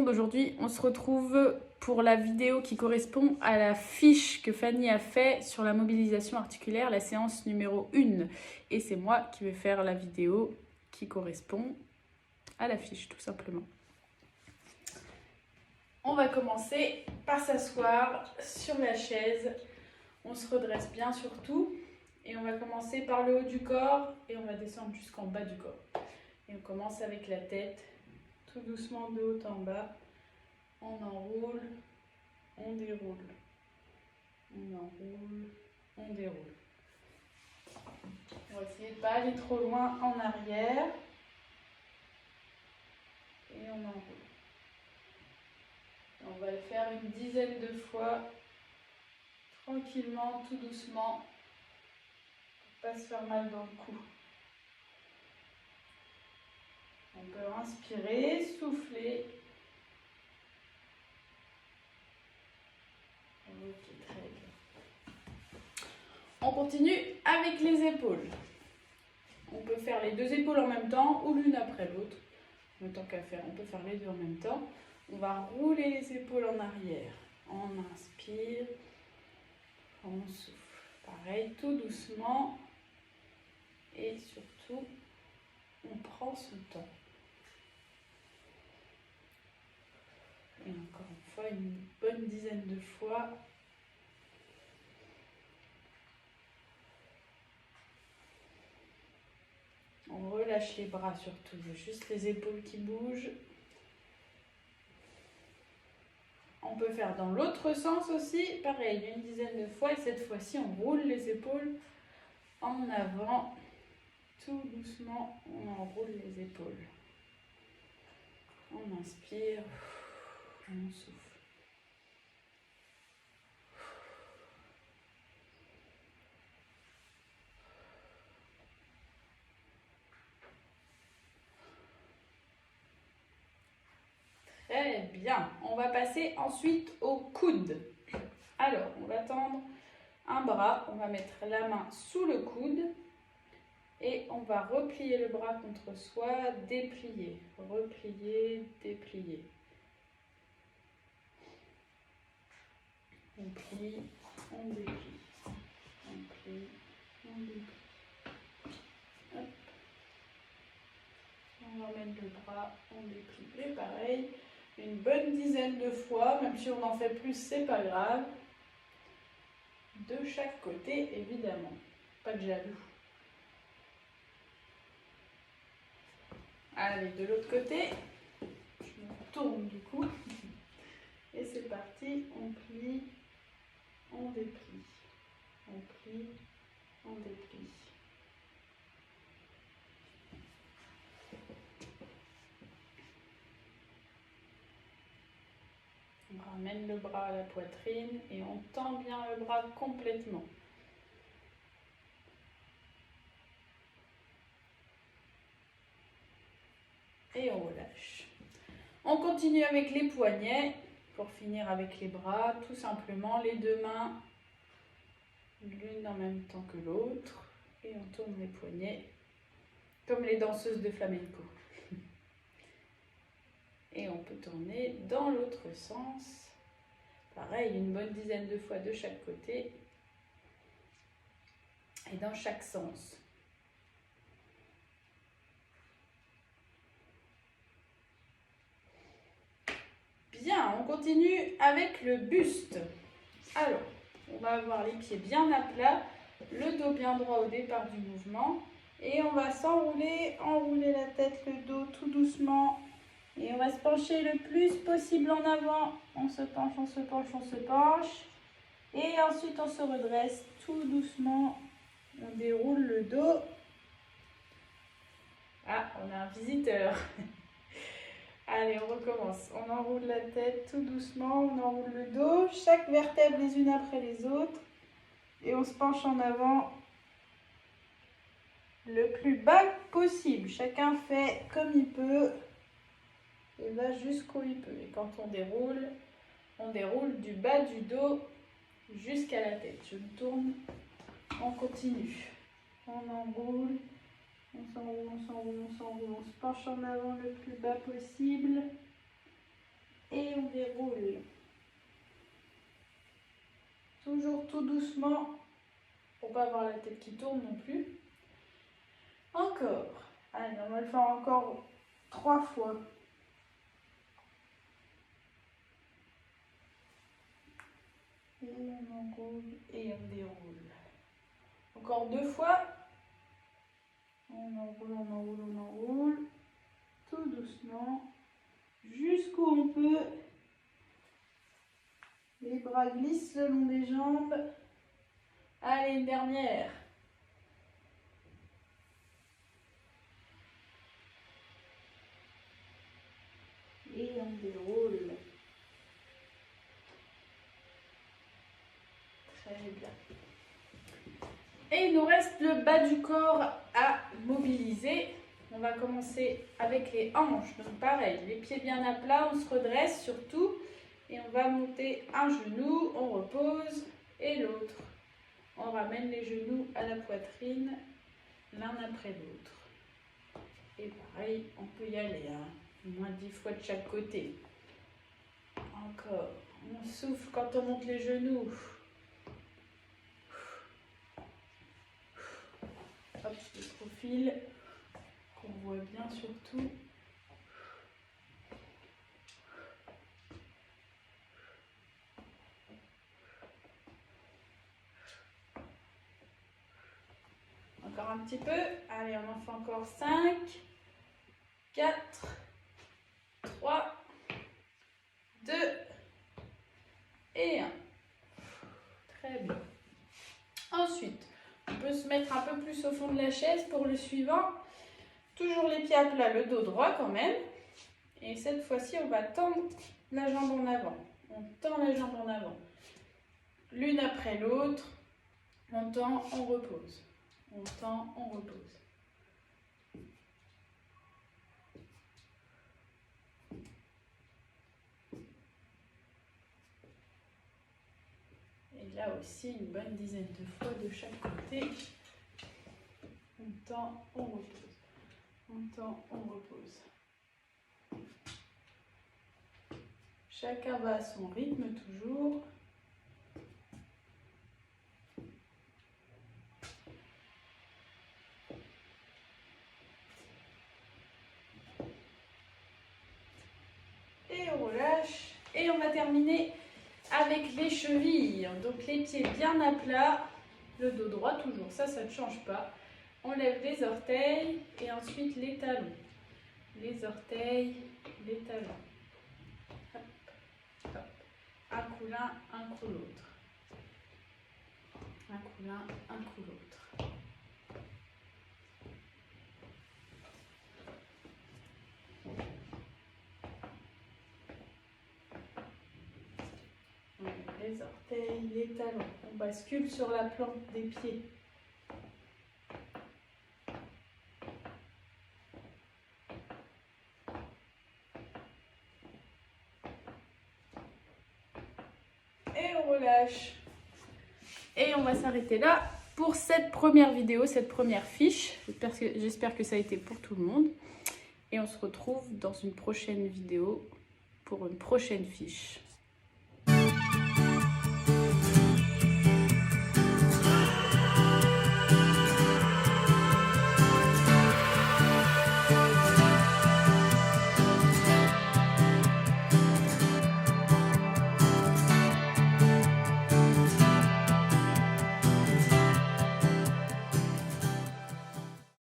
leçon d'aujourd'hui. On se retrouve pour la vidéo qui correspond à la fiche que Fanny a fait sur la mobilisation articulaire, la séance numéro 1. Et c'est moi qui vais faire la vidéo qui correspond à la fiche, tout simplement. On va commencer par s'asseoir sur la chaise. On se redresse bien surtout. Et on va commencer par le haut du corps et on va descendre jusqu'en bas du corps. Et on commence avec la tête, tout doucement de haut en bas. On enroule, on déroule. On enroule, on déroule. On va essayer de ne pas aller trop loin en arrière. Et on enroule. On va le faire une dizaine de fois, tranquillement, tout doucement, pour ne pas se faire mal dans le cou. On peut inspirer, souffler. Ok, très bien. On continue avec les épaules. On peut faire les deux épaules en même temps ou l'une après l'autre. Mais tant qu'à faire, on peut faire les deux en même temps. On va rouler les épaules en arrière. On inspire, on souffle. Pareil, tout doucement. Et surtout, on prend son temps. Et encore une fois, une bonne dizaine de fois. On relâche les bras surtout, juste les épaules qui bougent. On peut faire dans l'autre sens aussi, pareil, une dizaine de fois. Et cette fois-ci, on roule les épaules en avant. Tout doucement, on enroule les épaules. On inspire, on souffle. Très bien. On va passer ensuite au coude. Alors, on va tendre un bras. On va mettre la main sous le coude. Et on va replier le bras contre soi, déplier, replier, déplier. On plie, on déplie. On plie, on déplie. Hop. On emmène le bras, on déplie. Et pareil, une bonne dizaine de fois, même si on en fait plus, c'est pas grave. De chaque côté, évidemment. Pas de jaloux. Allez, de l'autre côté, je me tourne du coup. Et c'est parti, on plie, on déplie. On plie, on déplie. On ramène le bras à la poitrine et on tend bien le bras complètement. Et on relâche. On continue avec les poignets pour finir avec les bras. Tout simplement, les deux mains, l'une en même temps que l'autre. Et on tourne les poignets comme les danseuses de flamenco. Et on peut tourner dans l'autre sens. Pareil, une bonne dizaine de fois de chaque côté. Et dans chaque sens. Bien, on continue avec le buste. Alors, on va avoir les pieds bien à plat, le dos bien droit au départ du mouvement. Et on va s'enrouler, enrouler la tête, le dos tout doucement. Et on va se pencher le plus possible en avant. On se penche, on se penche, on se penche. Et ensuite, on se redresse tout doucement. On déroule le dos. Ah, on a un visiteur. Allez, on recommence. On enroule la tête tout doucement, on enroule le dos, chaque vertèbre les unes après les autres. Et on se penche en avant le plus bas possible. Chacun fait comme il peut et va jusqu'où il peut. Et quand on déroule du bas du dos jusqu'à la tête. Je me tourne, on continue. On enroule. On s'enroule, on s'enroule, on s'enroule, on se penche en avant le plus bas possible. Et on déroule. Toujours tout doucement, pour pas avoir la tête qui tourne non plus. Encore. Allez, on va le faire encore 3 fois. Et on enroule et on déroule. Encore 2 fois. On enroule, on enroule, on enroule. Tout doucement. Jusqu'où on peut. Les bras glissent le long des jambes. Allez, une dernière. Et on déroule. Très bien. Et il nous reste le bas du corps à mobiliser. On va commencer avec les hanches. Donc pareil, les pieds bien à plat, on se redresse surtout. Et on va monter un genou, on repose, et l'autre. On ramène les genoux à la poitrine, l'un après l'autre. Et pareil, on peut y aller, hein. Moins 10 fois de chaque côté. Encore. On souffle quand on monte les genoux. Hop, je profile, qu'on voit bien surtout. Encore un petit peu. Allez, on en fait encore 5, 4, 3, 2 et 1. Très bien. Ensuite, on peut se mettre un peu plus au fond de la chaise pour le suivant. Toujours les pieds à plat, le dos droit quand même. Et cette fois-ci, on va tendre la jambe en avant. On tend la jambe en avant. L'une après l'autre. On tend, on repose. On tend, on repose. Et là aussi, une bonne dizaine de fois de chaque côté. On tend, on repose. On tend, on repose. Chacun va à son rythme toujours. Et on relâche. Et on va terminer avec les chevilles. Donc les pieds bien à plat, le dos droit toujours, ça ne change pas. On lève les orteils et ensuite les talons. Les orteils, les talons. Hop, hop. Un coup l'un, un coup l'autre. Un coup l'un, un coup l'autre. Les orteils, les talons. On bascule sur la plante des pieds. Et on relâche. Et on va s'arrêter là pour cette première vidéo, cette première fiche. J'espère que ça a été pour tout le monde. Et on se retrouve dans une prochaine vidéo pour une prochaine fiche.